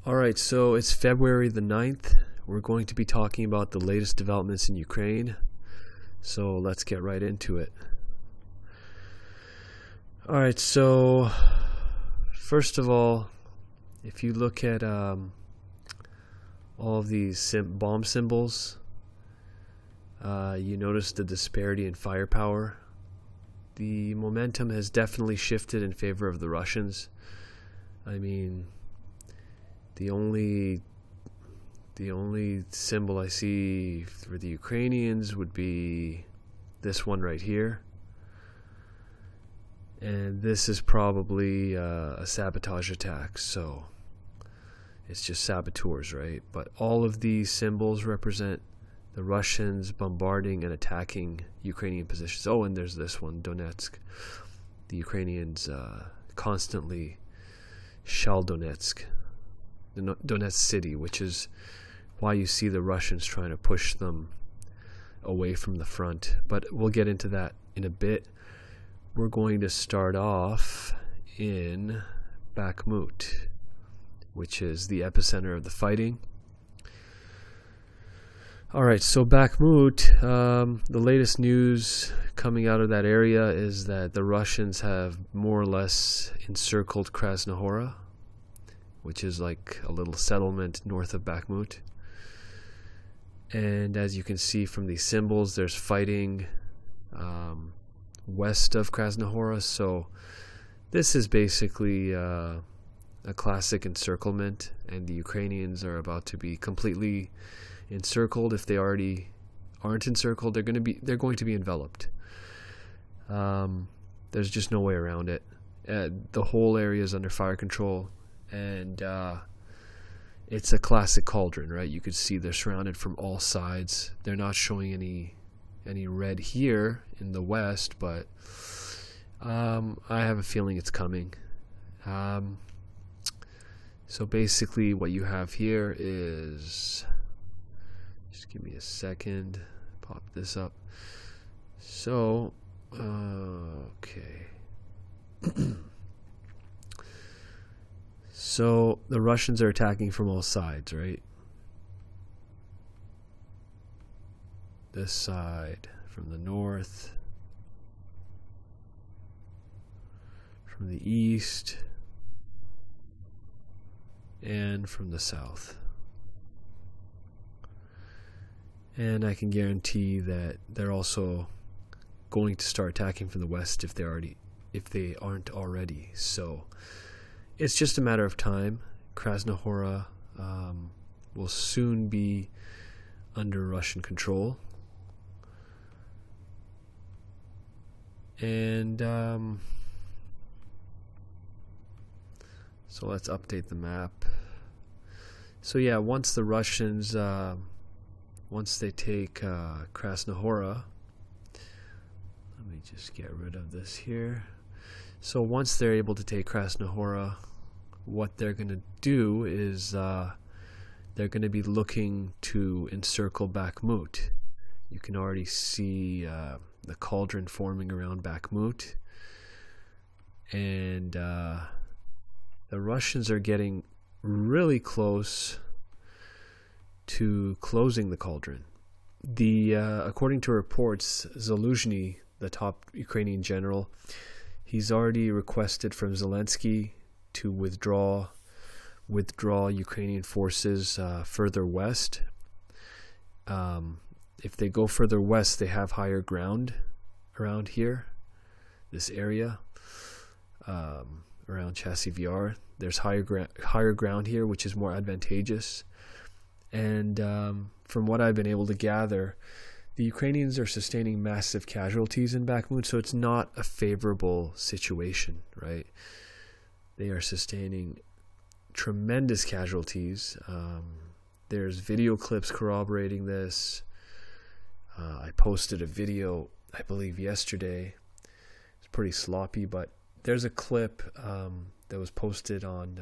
Alright, so it's February the 9th. We're going to be talking about the latest developments in Ukraine. So let's get right into it. Alright, so first of all, if you look at all of these bomb symbols, you notice the disparity in firepower. The momentum has definitely shifted in favor of the Russians. I mean, the only symbol I see for the Ukrainians would be this one right here. And this is probably a sabotage attack, so it's just saboteurs, right? But all of these symbols represent the Russians bombarding and attacking Ukrainian positions. Oh, and there's this one, Donetsk. The Ukrainians constantly shell Donetsk, the Donetsk city, which is why you see the Russians trying to push them away from the front. But we'll get into that in a bit. We're going to start off in Bakhmut, which is the epicenter of the fighting. Alright, so Bakhmut, the latest news coming out of that area is that the Russians have more or less encircled Krasnohora, which is like a little settlement north of Bakhmut. And as you can see from these symbols, there's fighting west of Krasnohora. So this is basically a classic encirclement, and the Ukrainians are about to be completely encircled. If they already aren't encircled, they're going to be enveloped. There's just no way around it. The whole area is under fire control, and it's a classic cauldron, right? You could see they're surrounded from all sides. They're not showing any red here in the west, but I have a feeling it's coming. So basically what you have here is, just give me a second, pop this up. So, okay. So the Russians are attacking from all sides, right? This side, from the north, from the east, and from the south. And I can guarantee that they're also going to start attacking from the west if they aren't already. So it's just a matter of time. Krasnohora will soon be under Russian control. And so let's update the map. So yeah, once the Russians, once they take Krasnohora, let me just get rid of this here. So once they're able to take Krasnohora, what they're going to do is they're going to be looking to encircle Bakhmut. You can already see the cauldron forming around Bakhmut, and the Russians are getting really close to closing the cauldron. According to reports, Zaluzhny, the top Ukrainian general, he's already requested from Zelensky to withdraw Ukrainian forces further west. If they go further west, they have higher ground around here, this area, around Chasiv Yar. There's higher ground here, which is more advantageous. And from what I've been able to gather, the Ukrainians are sustaining massive casualties in Bakhmut, so it's not a favorable situation, right? They are sustaining tremendous casualties. There's video clips corroborating this. I posted a video, I believe, yesterday. It's pretty sloppy, but there's a clip that was posted on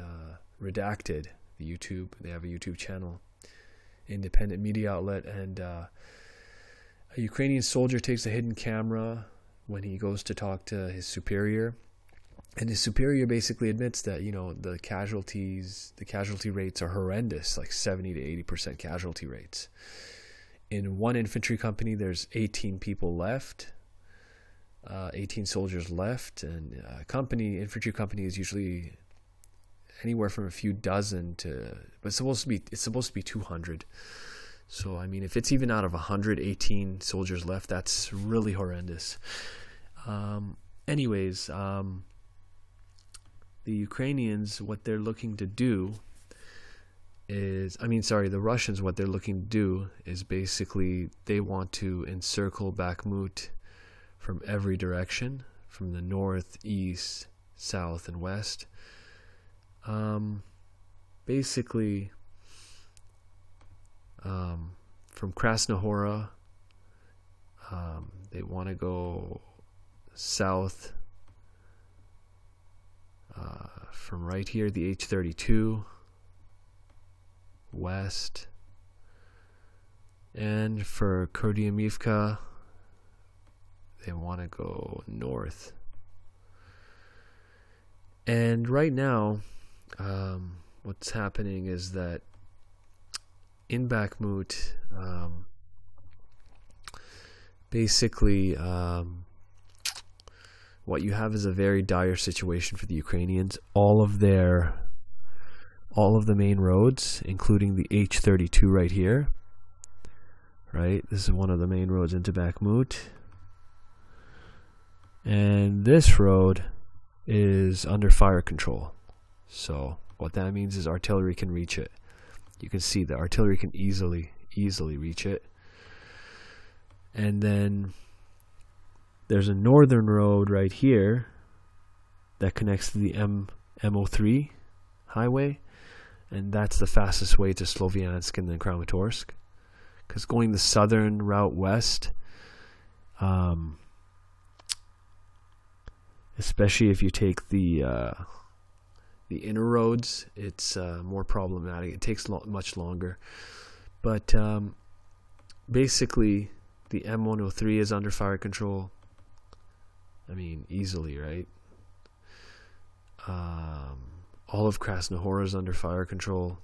Redacted, the YouTube. They have a YouTube channel, independent media outlet, and a Ukrainian soldier takes a hidden camera when he goes to talk to his superior, And his superior basically admits that, the casualty rates are horrendous, like 70 to 80% casualty rates. In one infantry company, there's 18 people left, 18 soldiers left, and infantry company is usually anywhere from a few dozen but it's supposed to be 200. So, if it's even out of 118 soldiers left, that's really horrendous. The Ukrainians, what they're looking to do the Russians, what they're looking to do is basically they want to encircle Bakhmut from every direction, from the north, east, south, and west. Basically, from Krasnohora, they want to go south from right here, the H-32, west, and for Kurdyamivka, they want to go north. And right now, what's happening is that in Bakhmut, basically, what you have is a very dire situation for the Ukrainians. All of the main roads, including the H-32 right here, right? This is one of the main roads into Bakhmut. And this road is under fire control. So what that means is artillery can reach it. You can see the artillery can easily reach it. And then there's a northern road right here that connects to the M03 highway, and that's the fastest way to Sloviansk and then Kramatorsk. Because going the southern route west, especially if you take the inner roads, it's more problematic. It takes much longer. But basically, the M103 is under fire control. Easily, right? All of Krasnohora is under fire control.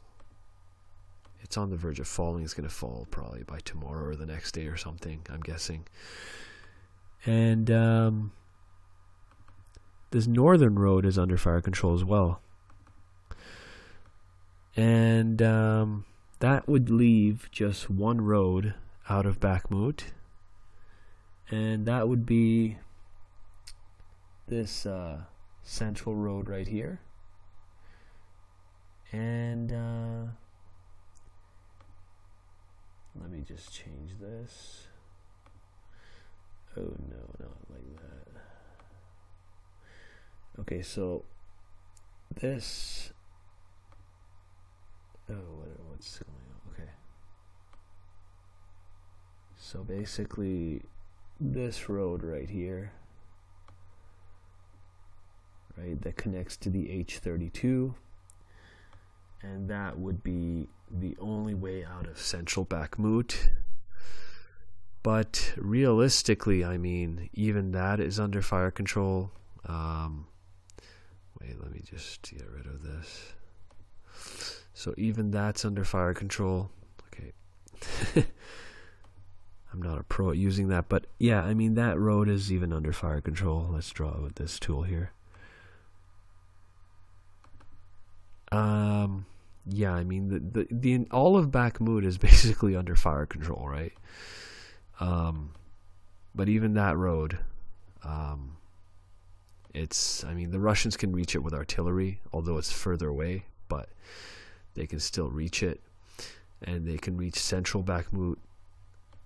It's on the verge of falling. It's going to fall probably by tomorrow or the next day or something, I'm guessing. And this northern road is under fire control as well. And that would leave just one road out of Bakhmut. And that would be this central road right here. And let me just change this. Oh no, not like that. Okay, so this. Oh, what's going on? Okay. So basically, this road right here, right, that connects to the H-32, and that would be the only way out of central Bakhmut. But realistically, even that is under fire control. Wait, let me just get rid of this. So even that's under fire control. Okay. I'm not a pro at using that, but yeah, that road is even under fire control. Let's draw with this tool here. Yeah, the all of Bakhmut is basically under fire control, right? But even that road, it's, the Russians can reach it with artillery, although it's further away, but they can still reach it, and they can reach central Bakhmut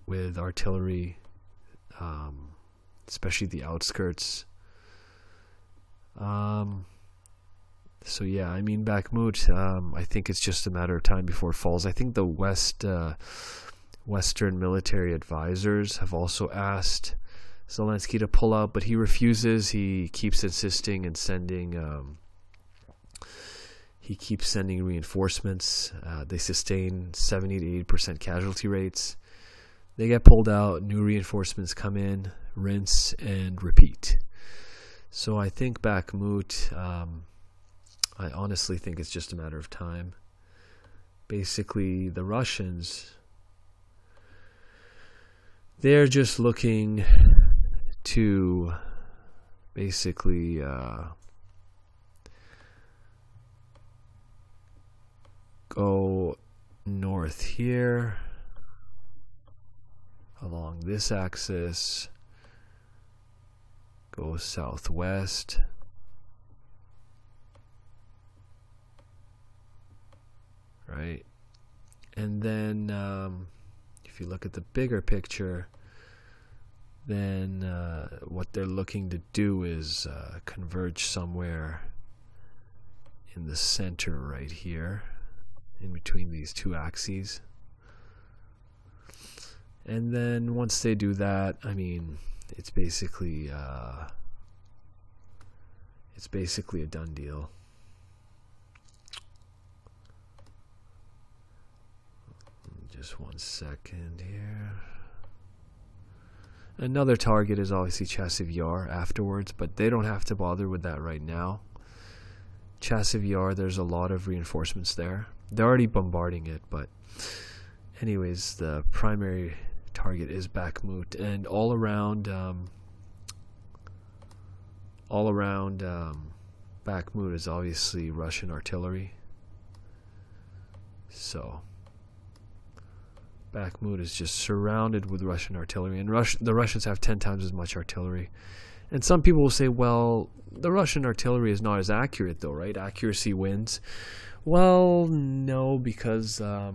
with artillery, especially the outskirts. So yeah, Bakhmut, I think it's just a matter of time before it falls. I think the Western military advisors have also asked Zelensky to pull out, but he refuses. He keeps insisting and sending reinforcements. They sustain 70 to 80% casualty rates. They get pulled out, new reinforcements come in, rinse and repeat. So I think Bakhmut, I honestly think it's just a matter of time. Basically, the Russians, they're just looking to basically go north here along this axis, go southwest, right? And then if you look at the bigger picture, then what they're looking to do is converge somewhere in the center right here, in between these two axes. And then once they do that, I mean, it's basically a done deal. Just 1 second here. Another target is obviously Chasiv Yar afterwards, but they don't have to bother with that right now. Chasiv Yar, there's a lot of reinforcements there. They're already bombarding it, but anyways, the primary target is Bakhmut, and all around Bakhmut is obviously Russian artillery. So Bakhmut is just surrounded with Russian artillery, and the Russians have 10 times as much artillery. And some people will say, well, the Russian artillery is not as accurate though, right? Accuracy wins. Well, no, because there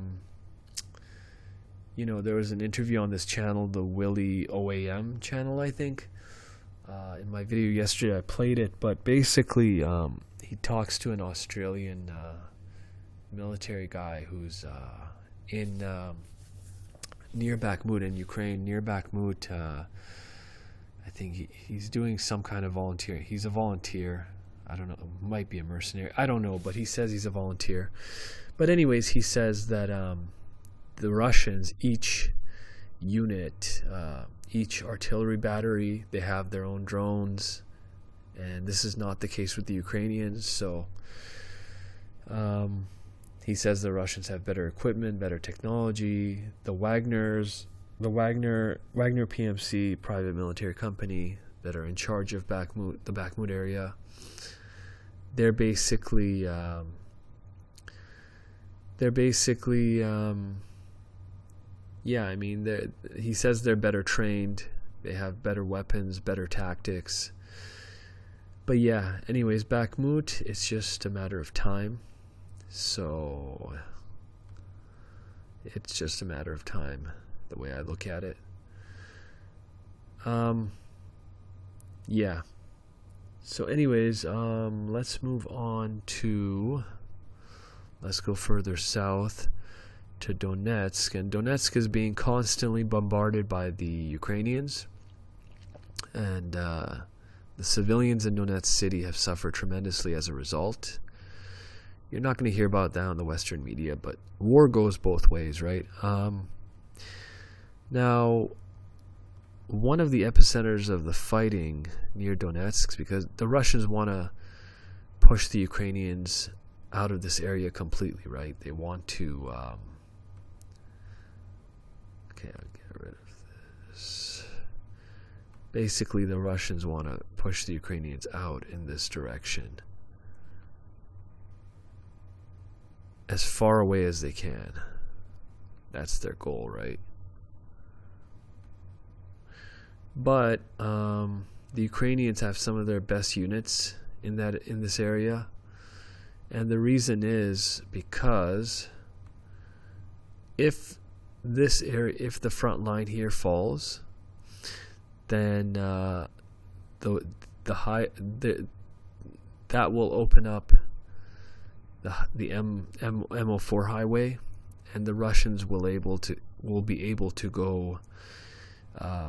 was an interview on this channel, the Willie OAM channel, I think. In my video yesterday, I played it, but basically he talks to an Australian military guy who's in near Bakhmut in Ukraine. Near Bakhmut, I think he's doing some kind of volunteer. He's a volunteer. I don't know, might be a mercenary. I don't know, but he says he's a volunteer. But anyways, he says that the Russians, each unit, each artillery battery, they have their own drones, and this is not the case with the Ukrainians. So he says the Russians have better equipment, better technology. The Wagner PMC, private military company that are in charge of Bakhmut, the Bakhmut area, they're basically yeah, I mean, he says they're better trained, they have better weapons, better tactics. But yeah, anyways, Bakhmut, it's just a matter of time. So it's just a matter of time, the way I look at it. Yeah. So anyways, let's move on to, let's go further south to Donetsk. And Donetsk is being constantly bombarded by the Ukrainians, and the civilians in Donetsk city have suffered tremendously as a result. You're not going to hear about that in the Western media, but war goes both ways, right? Now, one of the epicenters of the fighting near Donetsk, because the Russians want to push the Ukrainians out of this area completely, right? They want to okay, I'll get rid of this. Basically, the Russians want to push the Ukrainians out in this direction as far away as they can. That's their goal, right? But the Ukrainians have some of their best units in this area, and the reason is because if the front line here falls, then that will open up the M04 highway, and the Russians will be able to go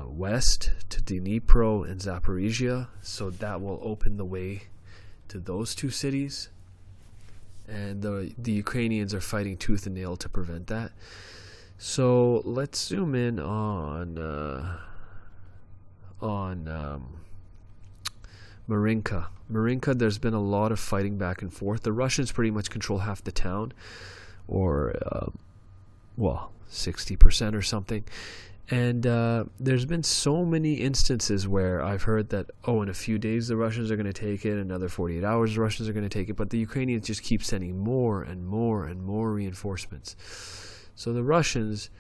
west to Dnipro and Zaporizhia. So that will open the way to those two cities, and the Ukrainians are fighting tooth and nail to prevent that. So let's zoom in on Marinka. Marinka, there's been a lot of fighting back and forth. The Russians pretty much control half the town, or, 60% or something. And there's been so many instances where I've heard that, in a few days the Russians are going to take it, another 48 hours the Russians are going to take it, but the Ukrainians just keep sending more and more and more reinforcements. So the Russians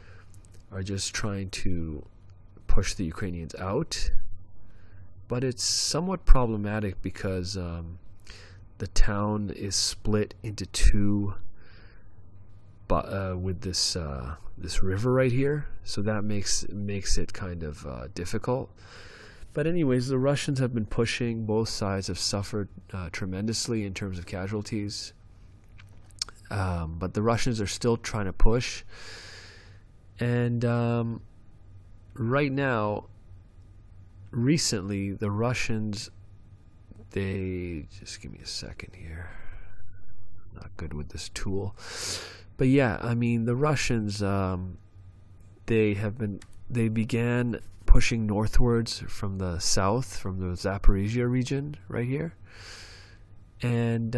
are just trying to push the Ukrainians out, but it's somewhat problematic because the town is split into two with this river right here, so that makes it kind of difficult. But anyways, the Russians have been pushing. Both sides have suffered tremendously in terms of casualties, but the Russians are still trying to push. And right now, recently, the Russians, just give me a second here, I'm not good with this tool. But yeah, I mean, the Russians, they began pushing northwards from the south, from the Zaporizhia region right here. And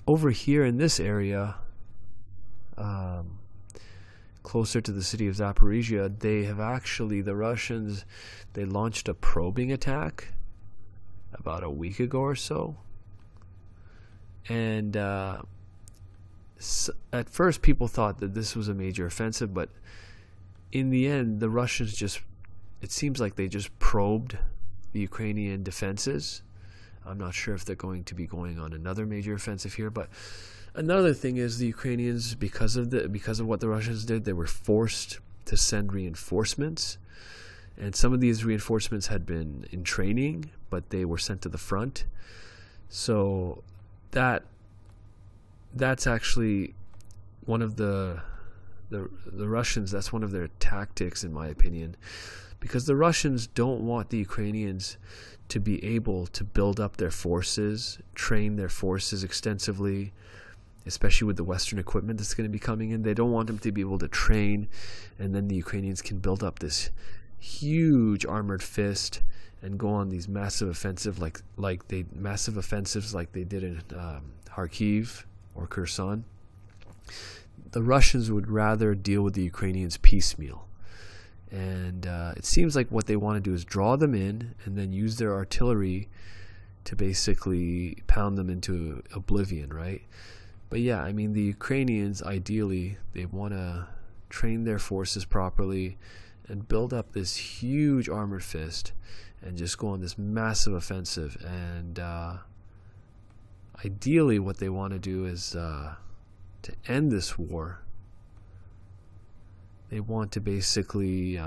over here in this area, closer to the city of Zaporizhia, the Russians, they launched a probing attack about a week ago or so. And at first people thought that this was a major offensive, but in the end the Russians it seems like they just probed the Ukrainian defenses. I'm not sure if they're going to be going on another major offensive here, but another thing is the Ukrainians, because of what the Russians did, they were forced to send reinforcements, and some of these reinforcements had been in training, but they were sent to the front. So that's actually one of the Russians, that's one of their tactics, in my opinion, because the Russians don't want the Ukrainians to be able to build up their forces, train their forces extensively, especially with the Western equipment that's going to be coming in. They don't want them to be able to train, and then the Ukrainians can build up this huge armored fist and go on these massive offensives like they did in Kharkiv or Kherson. The Russians would rather deal with the Ukrainians piecemeal. And it seems like what they want to do is draw them in and then use their artillery to basically pound them into oblivion, right? But yeah, I mean, the Ukrainians, ideally, they want to train their forces properly and build up this huge armored fist and just go on this massive offensive. And ideally, what they want to do is to end this war. They want to basically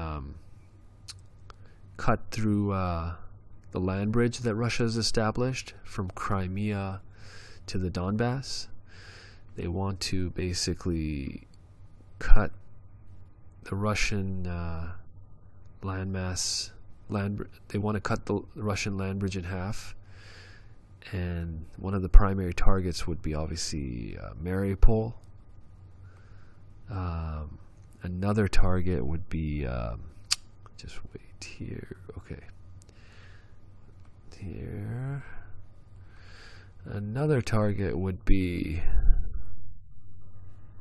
cut through the land bridge that Russia has established from Crimea to the Donbass. They want to basically cut the Russian they want to cut the Russian land bridge in half. And one of the primary targets would be obviously Mariupol. Another target would be, just wait here, okay. Here. Another target would be,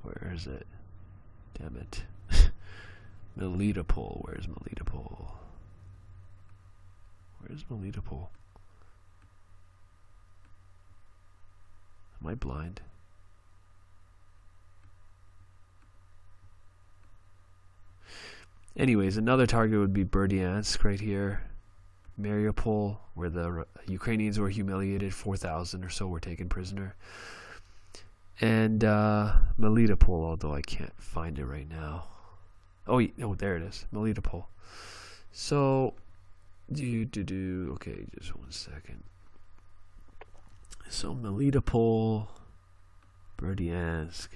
where is it? Damn it. Melitopol. Where's Melitopol? Where's Melitopol? Am I blind? Anyways, another target would be Berdyansk right here. Mariupol, where the Ukrainians were humiliated, 4,000 or so were taken prisoner. And Melitopol, although I can't find it right now. Oh, there it is, Melitopol. So, okay, just one second. So Melitopol, Berdyansk,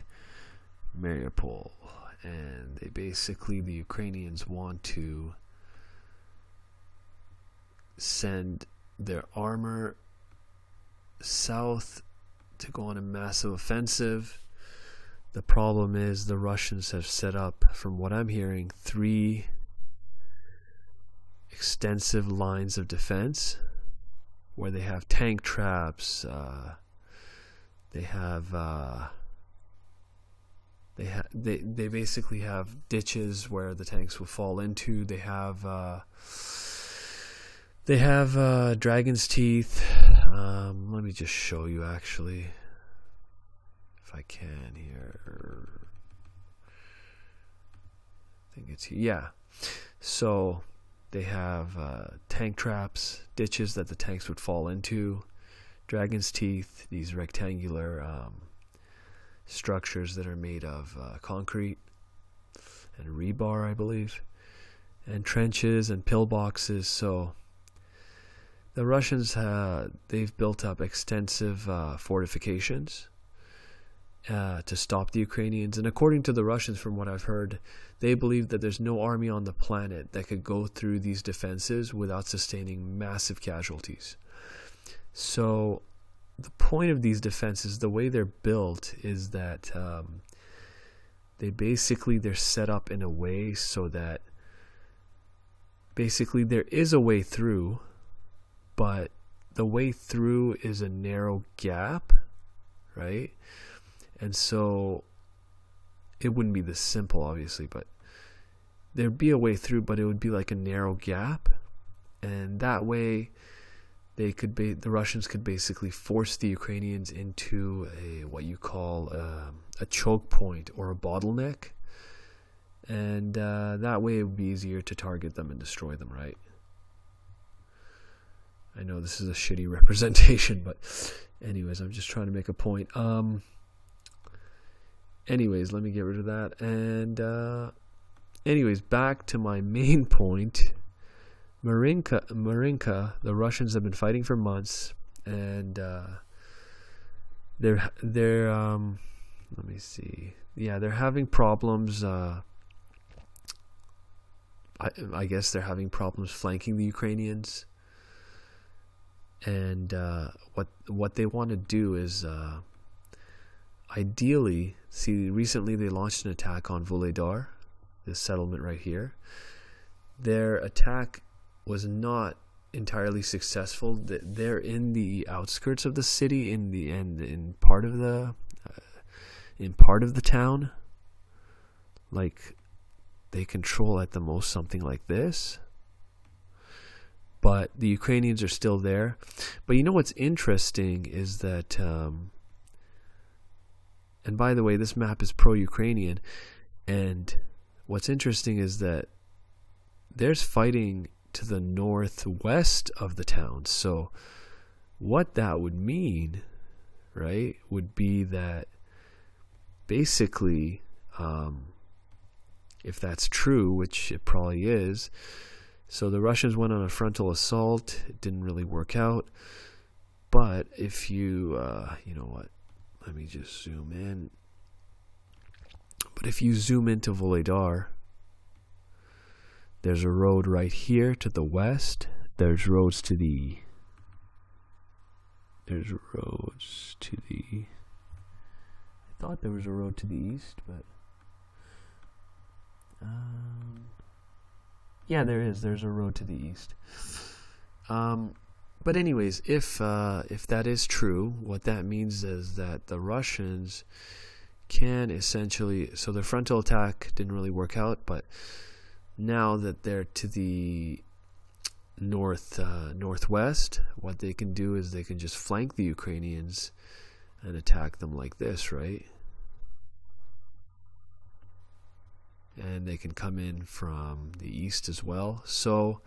Mariupol, and the Ukrainians want to send their armor south to go on a massive offensive. The problem is the Russians have set up, from what I'm hearing, 3 extensive lines of defense where they have tank traps. They basically have ditches where the tanks will fall into. They have dragon's teeth. Let me just show you actually, if I can here. I think it's here. Yeah. So they have tank traps, ditches that the tanks would fall into, dragon's teeth, these rectangular structures that are made of concrete and rebar, I believe, and trenches and pillboxes. So the Russians, they've built up extensive fortifications to stop the Ukrainians. And according to the Russians, from what I've heard, they believe that there's no army on the planet that could go through these defenses without sustaining massive casualties. So the point of these defenses, the way they're built, is that they're set up in a way so that basically there is a way through, but the way through is a narrow gap, right? And so it wouldn't be this simple, obviously, but there'd be a way through, but it would be like a narrow gap, and that way the Russians could basically force the Ukrainians into what you call a choke point or a bottleneck, and that way it would be easier to target them and destroy them, right? I know this is a shitty representation, but anyways, I'm just trying to make a point. Anyways, let me get rid of that. And anyways, back to my main point. Marinka, the Russians have been fighting for months, and they're let me see. Yeah, they're having problems. I guess they're having problems flanking the Ukrainians. And what they want to do is ideally, recently they launched an attack on Vuhledar, this settlement right here. Their attack was not entirely successful. They're in the outskirts of the city, in part of the town. Like, they control at the most something like this. But the Ukrainians are still there. But you know what's interesting is that, and by the way, this map is pro-Ukrainian, and what's interesting is that there's fighting to the northwest of the town. So what that would mean, right, would be that basically, if that's true, which it probably is, so the Russians went on a frontal assault. It didn't really work out. But if you, you know what, let me just zoom in. But if you zoom into Vuhledar, there's a road right here to the west. There's roads to the... I thought there was a road to the east, but... yeah, there is. There's a road to the east. But anyways, if that is true, what that means is that the Russians can essentially... So their frontal attack didn't really work out, but now that they're to the northwest, what they can do is they can just flank the Ukrainians and attack them like this, right? And they can come in from the east as well. So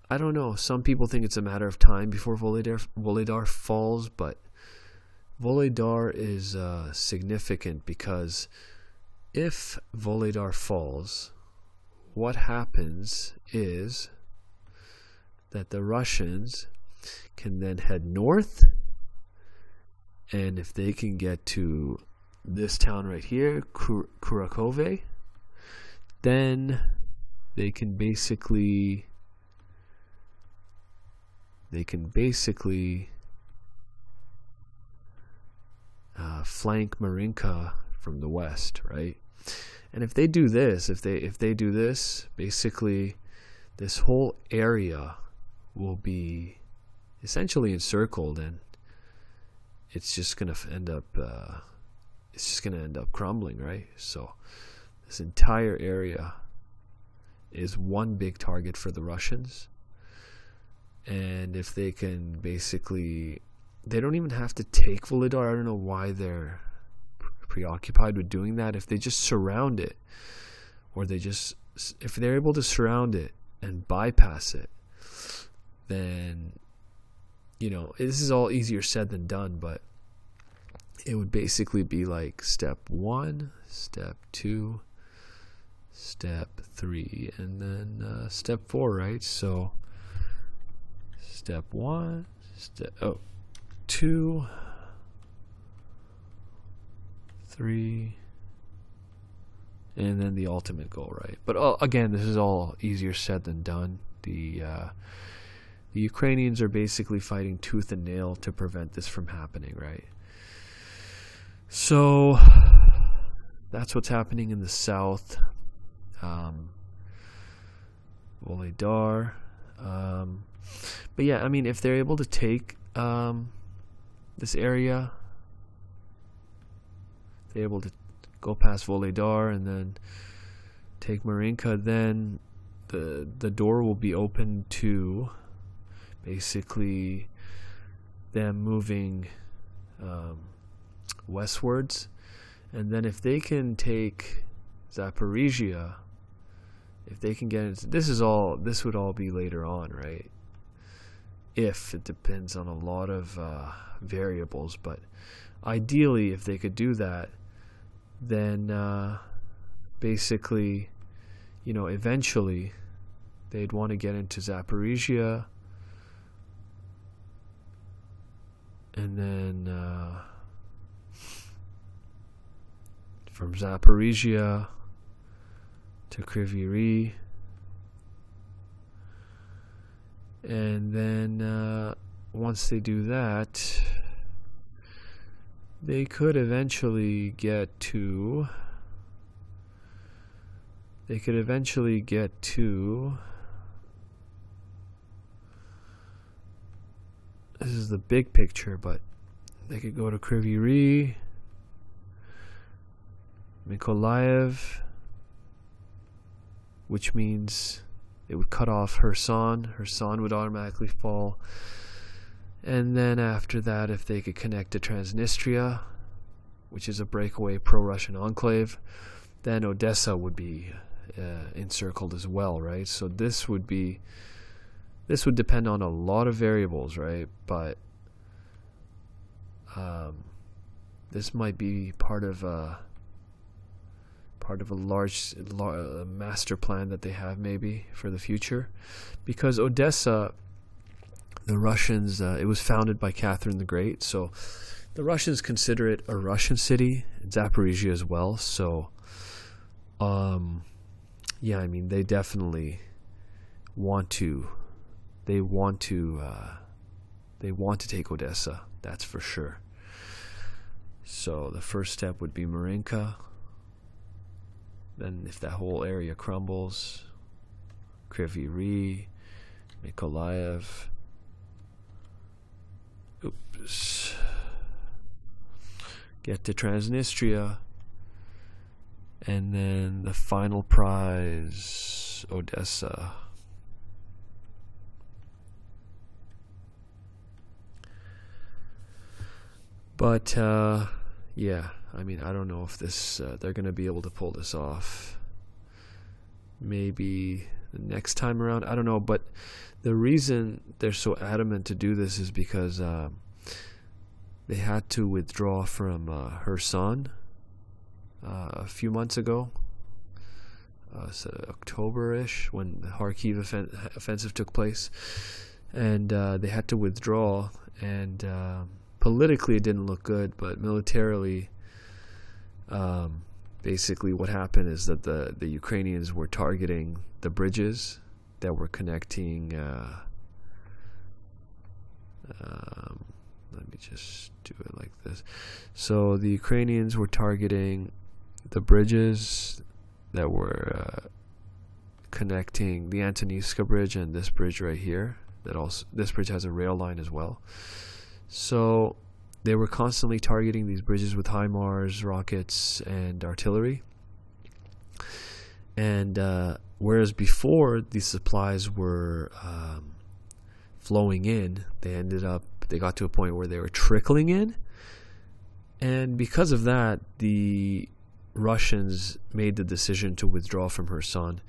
I don't know. Some people think it's a matter of time before Vuhledar falls, but Vuhledar is significant because if Vuhledar falls, what happens is that the Russians can then head north, and if they can get to this town right here, Kurakove, then they can basically flank Marinka from the west, right? And if they do this, basically this whole area will be essentially encircled, and it's just going to end up crumbling, right? So this entire area is one big target for the Russians. And if they can basically, they don't even have to take Volodar. I don't know why they're preoccupied with doing that. If they just surround it, or if they're able to surround it and bypass it, then, this is all easier said than done, but it would basically be like step 1, step 2, step 3, and then step 4, right? So step 1, 2, 3, and then the ultimate goal, right? But again, this is all easier said than done. The Ukrainians are basically fighting tooth and nail to prevent this from happening, right? So that's what's happening in the south. Volodar. But yeah, I mean, if they're able to take this area, they're able to go past Volodar and then take Marinka, then the door will be open to basically them moving westwards. And then if they can take Zaporizhia, if they can get into, this would all be later on, right? If it depends on a lot of variables, but ideally, if they could do that, then basically, eventually they'd want to get into Zaporizhia, and then from Zaporizhia to Kryvyi Rih, and then once they do that, they could eventually get to this is the big picture, but they could go to Kryvyi Rih, Mykolaiv, which means it would cut off Kherson. Kherson would automatically fall. And then after that, if they could connect to Transnistria, which is a breakaway pro-Russian enclave, then Odessa would be encircled as well, right? So this would depend on a lot of variables, right? But this might be part of a large master plan that they have maybe for the future, because Odessa, the Russians, it was founded by Catherine the Great, so the Russians consider it a Russian city, Zaporizhia as well. So yeah, I mean, they definitely want to take Odessa, that's for sure. So the first step would be Marinka. Then if that whole area crumbles, Kryvyi Rih, Mykolaiv, get to Transnistria, and then the final prize, Odessa. But yeah, I mean, I don't know if they're going to be able to pull this off. Maybe the next time around, I don't know. But the reason they're so adamant to do this is because they had to withdraw from Kherson a few months ago, so October-ish, when the Kharkiv offensive took place, and they had to withdraw, and politically it didn't look good, but militarily, basically what happened is that the Ukrainians were targeting the bridges that were connecting, let me just do it like this. So the Ukrainians were targeting the bridges that were connecting the Antonivska bridge and this bridge right here, This bridge has a rail line as well. So they were constantly targeting these bridges with HIMARS, rockets, and artillery. And whereas before these supplies were flowing in, they got to a point where they were trickling in. And because of that, the Russians made the decision to withdraw from Kherson.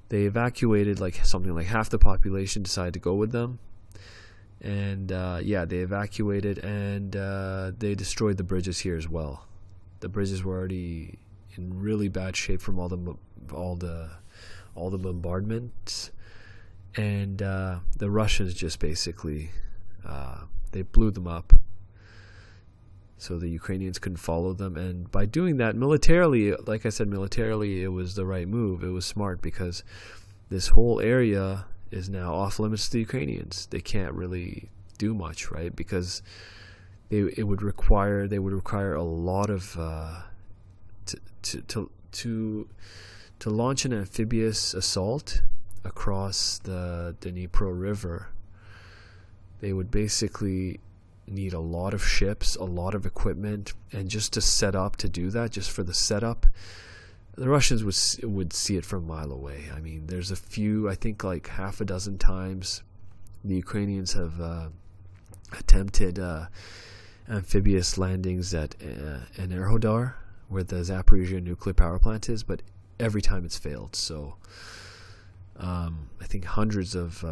They evacuated something like half the population decided to go with them. And they evacuated, and they destroyed the bridges here as well. The bridges were already in really bad shape from all the bombardments, and the Russians just basically they blew them up, so the Ukrainians couldn't follow them. And by doing that, militarily, like I said, it was the right move. It was smart, because this whole area is now off limits to the Ukrainians. They can't really do much, right? Because they would require a lot of to launch an amphibious assault across the Dnipro River. They would basically need a lot of ships, a lot of equipment, and just to set up to do that, just for the setup, the Russians would see it from a mile away. I mean, there's a few, I think like half a dozen times the Ukrainians have attempted amphibious landings at Enerhodar, where the Zaporizhia nuclear power plant is, but every time it's failed. So I think hundreds of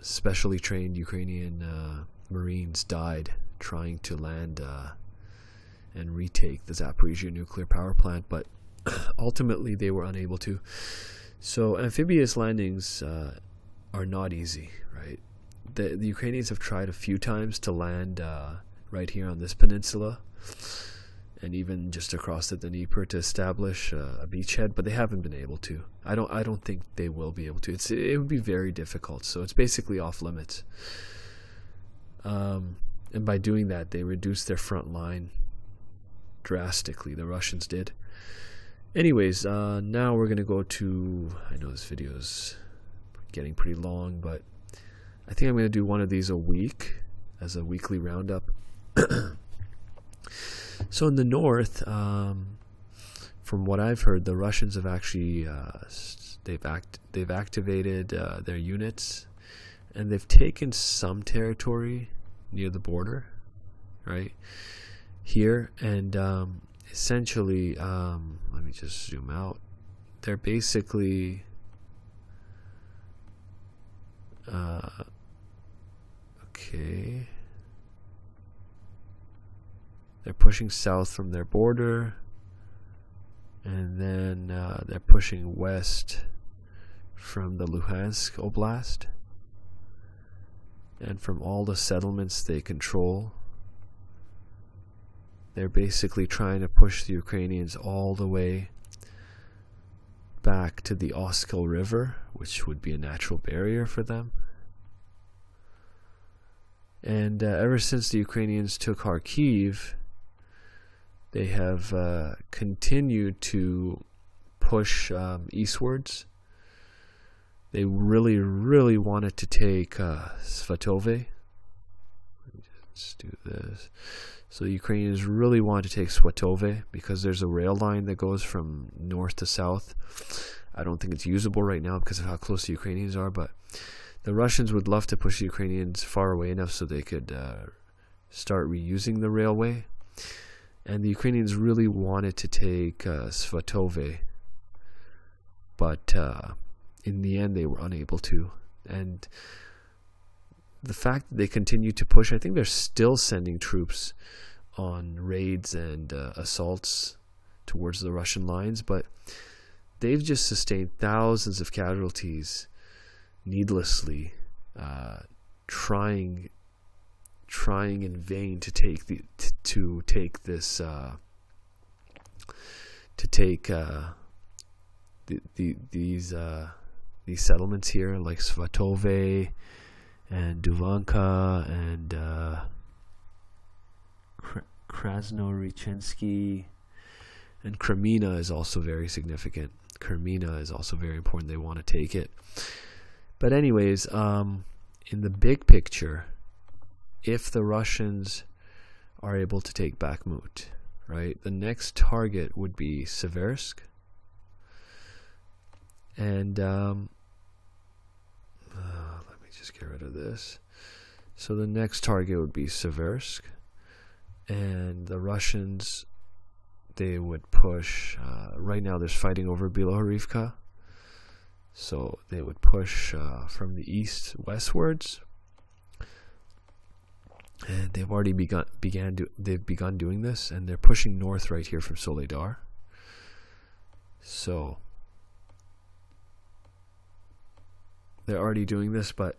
specially trained Ukrainian Marines died trying to land and retake the Zaporizhia nuclear power plant, but ultimately they were unable to. So amphibious landings are not easy, right? The Ukrainians have tried a few times to land right here on this peninsula, and even just across the Dnieper to establish a beachhead, but they haven't been able to. I don't think they will be able to. It would be very difficult. So it's basically off limits. And by doing that, they reduced their front line drastically. The Russians did. Anyways, now we're going to go to, I know this video is getting pretty long, but I think I'm going to do one of these a week as a weekly roundup. So in the north, from what I've heard, the Russians have actually they've activated their units, and they've taken some territory near the border, right here, and essentially, let me just zoom out. They're basically okay. They're pushing south from their border, and then they're pushing west from the Luhansk Oblast, and from all the settlements they control. They're basically trying to push the Ukrainians all the way back to the Oskil River, which would be a natural barrier for them. And ever since the Ukrainians took Kharkiv, they have continued to push eastwards. They really, really wanted to take Svatove. Let me just do this. So the Ukrainians really want to take Svatove because there's a rail line that goes from north to south. I don't think it's usable right now because of how close the Ukrainians are, but the Russians would love to push the Ukrainians far away enough so they could start reusing the railway. And the Ukrainians really wanted to take Svatove, but in the end they were unable to. And the fact that they continue to push, I think they're still sending troops on raids and assaults towards the Russian lines, but they've just sustained thousands of casualties needlessly, trying in vain to take these settlements here, like Svatove and Duvanka and Krasnorechensky, and Kremina is also very significant. Kremina is also very important. They want to take it. But anyways, in the big picture, if the Russians are able to take Bakhmut, right, the next target would be Seversk. And let me just get rid of this. So the next target would be Seversk, and the Russians, they would push. Right now, there's fighting over Bilohorivka, so they would push from the east westwards, and they've already begun doing this, and they're pushing north right here from Soledar. So they're already doing this, but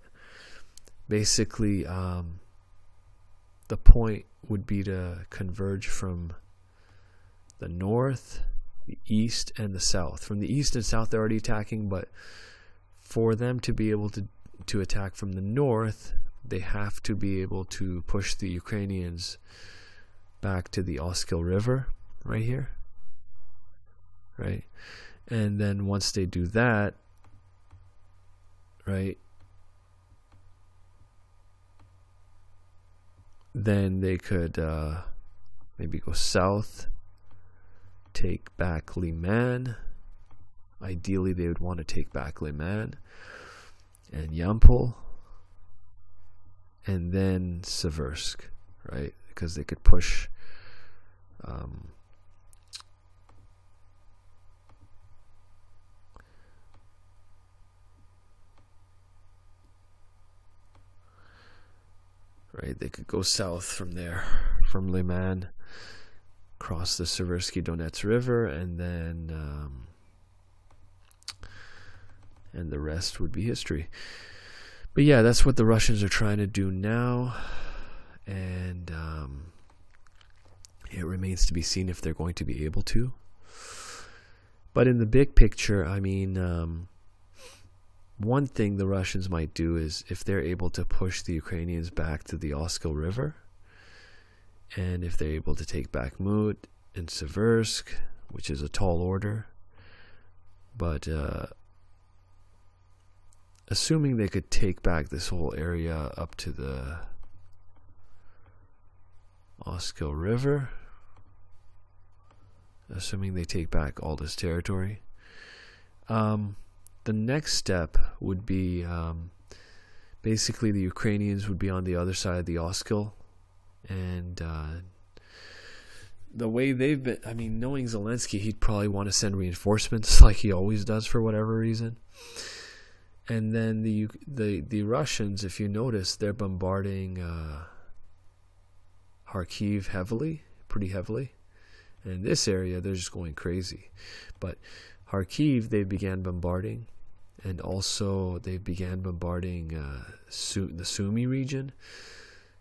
basically the point would be to converge from the north, the east, and the south. From the east and south they're already attacking, but for them to be able to attack from the north, they have to be able to push the Ukrainians back to the Oskil River right here, right? And then once they do that, right, then they could maybe go south, take back Liman. Ideally, they would want to take back Liman and Yampol, and then Seversk, right? Because they could push right, they could go south from there, from Liman, cross the Seversky Donets River, and then and the rest would be history. But yeah, that's what the Russians are trying to do now, and it remains to be seen if they're going to be able to. But in the big picture, I mean, one thing the Russians might do is if they're able to push the Ukrainians back to the Oskil River, and if they're able to take Bakhmut and Seversk, which is a tall order, but assuming they could take back this whole area up to the Oskil River, assuming they take back all this territory, the next step would be basically the Ukrainians would be on the other side of the Oskil, and the way they've been, I mean, knowing Zelensky, he'd probably want to send reinforcements like he always does for whatever reason. And then the Russians, if you notice, they're bombarding Kharkiv pretty heavily. And in this area, they're just going crazy. But Kharkiv, they began bombarding, and also they began bombarding the Sumy region.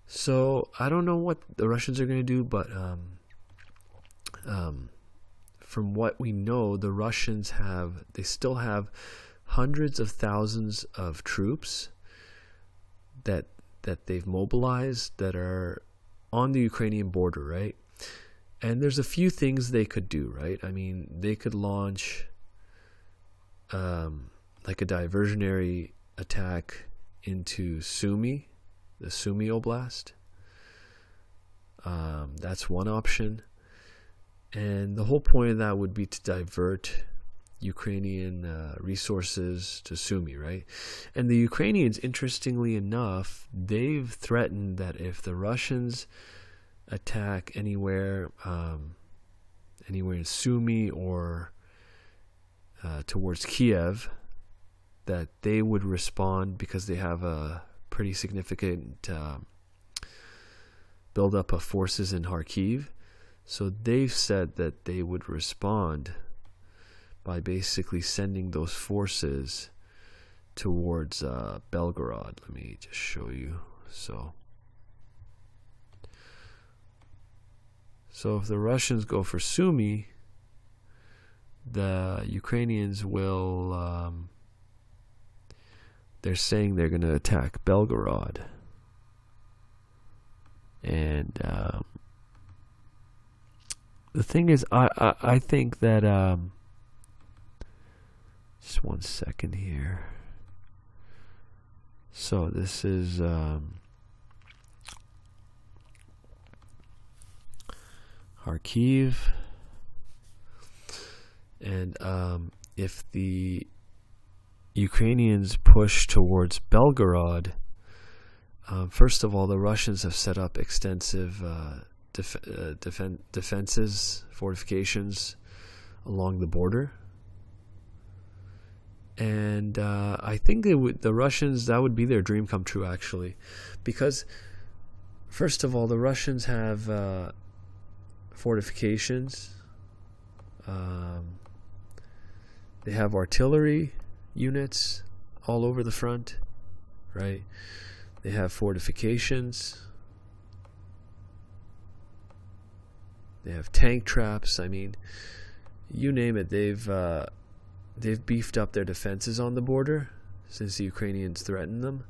So I don't know what the Russians are going to do, but from what we know, the Russians still have hundreds of thousands of troops that they've mobilized that are on the Ukrainian border, right? And there's a few things they could do, right? I mean, they could launch like a diversionary attack into Sumy, the Sumy Oblast. That's one option. And the whole point of that would be to divert Ukrainian resources to Sumy, right? And the Ukrainians, interestingly enough, they've threatened that if the Russians attack anywhere in Sumy or towards Kiev, that they would respond because they have a pretty significant buildup of forces in Kharkiv. So they've said that they would respond by basically sending those forces towards Belgorod. Let me just show you. So if the Russians go for Sumy, the Ukrainians will, they're saying they're going to attack Belgorod. And the thing is, I think that, just one second here. So this is Kharkiv, and if the Ukrainians push towards Belgorod, first of all, the Russians have set up extensive defenses, fortifications along the border. And I think the Russians, that would be their dream come true, actually. Because, first of all, the Russians have fortifications. They have artillery units all over the front, right? They have fortifications. They have tank traps. I mean, you name it. They've beefed up their defenses on the border since the Ukrainians threatened them.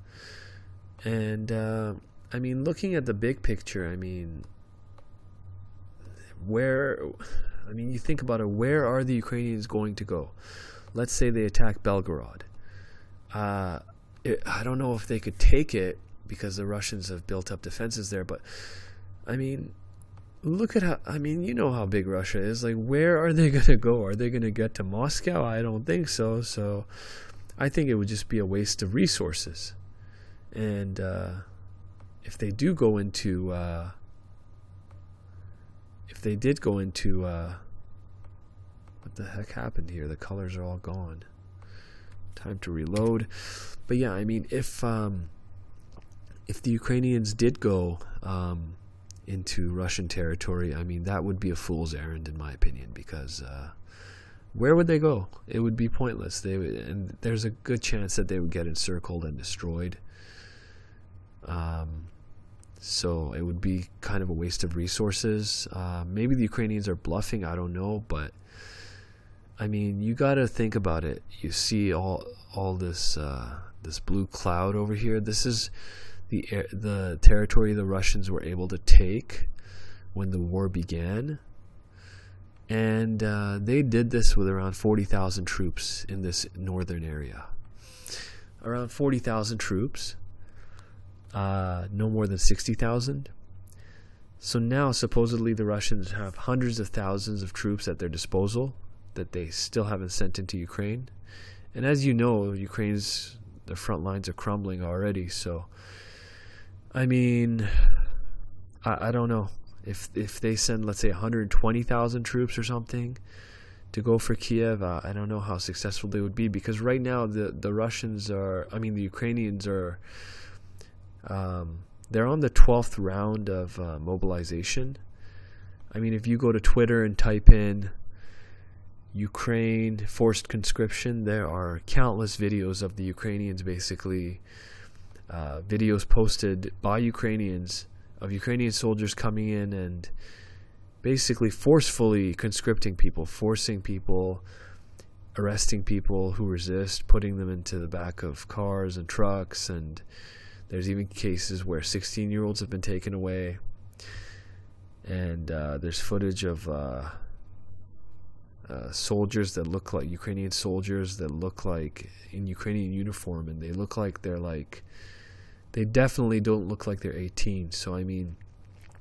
And, I mean, looking at the big picture, I mean, you think about it, where are the Ukrainians going to go? Let's say they attack Belgorod. I don't know if they could take it because the Russians have built up defenses there, but, I mean, look at you know how big Russia is. Like, where are they going to go? Are they going to get to Moscow? I don't think so. So I think it would just be a waste of resources. And if they did go into what the heck happened here? The colors are all gone. Time to reload. But yeah, I mean, if the Ukrainians did go into Russian territory, I mean, that would be a fool's errand in my opinion, because where would they go? It would be pointless. And there's a good chance that they would get encircled and destroyed. So it would be kind of a waste of resources. Maybe the Ukrainians are bluffing, I don't know, but I mean, you got to think about it. You see all this this blue cloud over here. This is the territory the Russians were able to take when the war began, and they did this with around 40,000 troops in this northern area. Around 40,000 troops, no more than 60,000. So now supposedly the Russians have hundreds of thousands of troops at their disposal that they still haven't sent into Ukraine. And as you know, the front lines are crumbling already. So I mean, I don't know if they send, let's say, 120,000 troops or something to go for Kiev. I don't know how successful they would be, because right now the Ukrainians are they're on the 12th round of mobilization. I mean, if you go to Twitter and type in Ukraine forced conscription, there are countless videos of the Ukrainians, basically videos posted by Ukrainians of Ukrainian soldiers coming in and basically forcefully conscripting people, forcing people, arresting people who resist, putting them into the back of cars and trucks, and there's even cases where 16-year-olds have been taken away. And there's footage of soldiers that look like Ukrainian soldiers that look like in Ukrainian uniform, and they look like they definitely don't look like they're 18. So I mean,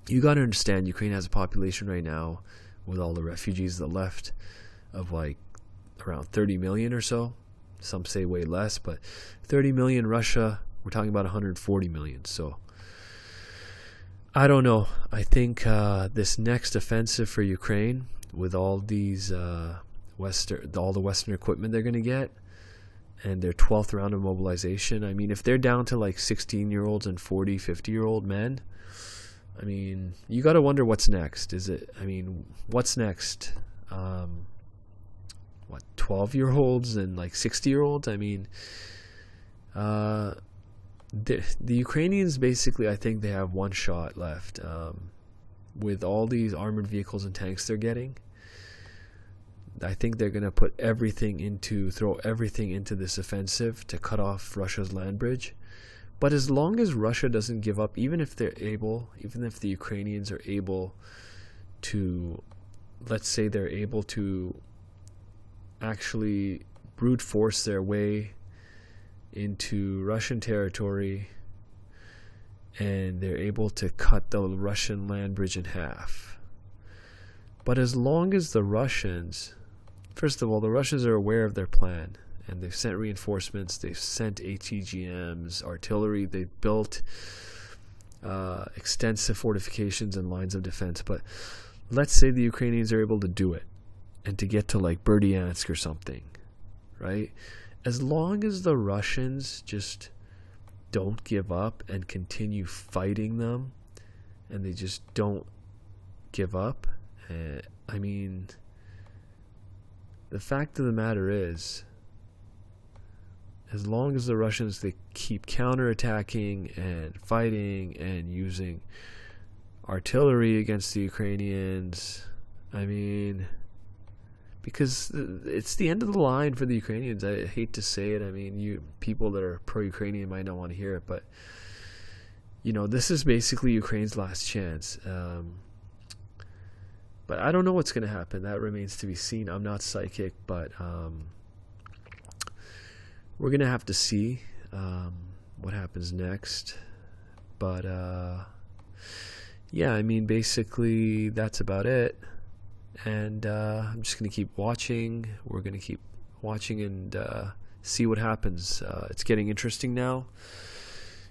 you got to understand, Ukraine has a population right now with all the refugees that left of like around 30 million or so. Some say way less, but 30 million. Russia, we're talking about 140 million. So I don't know. I think this next offensive for Ukraine, with all these all the Western equipment they're going to get, and their 12th round of mobilization, I mean, if they're down to like 16-year-olds and 40, 50-year-old men, I mean, you got to wonder what's next. What's next? 12-year-olds and like 60-year-olds? I mean, the Ukrainians basically, I think they have one shot left. With all these armored vehicles and tanks they're getting, I think they're going to throw everything into this offensive to cut off Russia's land bridge. But as long as Russia doesn't give up, even if the Ukrainians are able to, let's say they're able to actually brute force their way into Russian territory, and they're able to cut the Russian land bridge in half. But as long as the Russians, first of all, the Russians are aware of their plan, and they've sent reinforcements, they've sent ATGMs, artillery, they've built extensive fortifications and lines of defense. But let's say the Ukrainians are able to do it and to get to like Berdyansk or something, right? As long as the Russians just don't give up and continue fighting them, and they just don't give up, I mean, the fact of the matter is, as long as the Russians, they keep counterattacking and fighting and using artillery against the Ukrainians, I mean, because it's the end of the line for the Ukrainians. I hate to say it. I mean, you people that are pro-Ukrainian might not want to hear it, but this is basically Ukraine's last chance. But I don't know what's going to happen. That remains to be seen. I'm not psychic, but we're going to have to see what happens next. But yeah, I mean, basically that's about it. And I'm just going to keep watching. We're going to keep watching and see what happens. It's getting interesting now.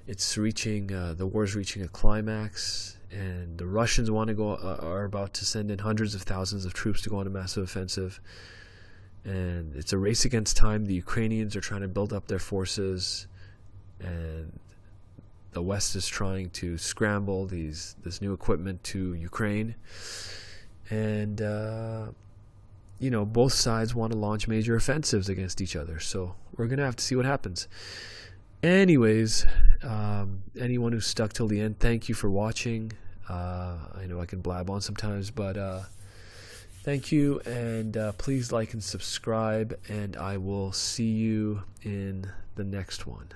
It's reaching, the war's reaching a climax, and the Russians are about to send in hundreds of thousands of troops to go on a massive offensive. And it's a race against time. The Ukrainians are trying to build up their forces, and the West is trying to scramble this new equipment to Ukraine. And, both sides want to launch major offensives against each other. So we're going to have to see what happens. Anyways, anyone who's stuck till the end, thank you for watching. I know I can blab on sometimes, but thank you. And please like and subscribe. And I will see you in the next one.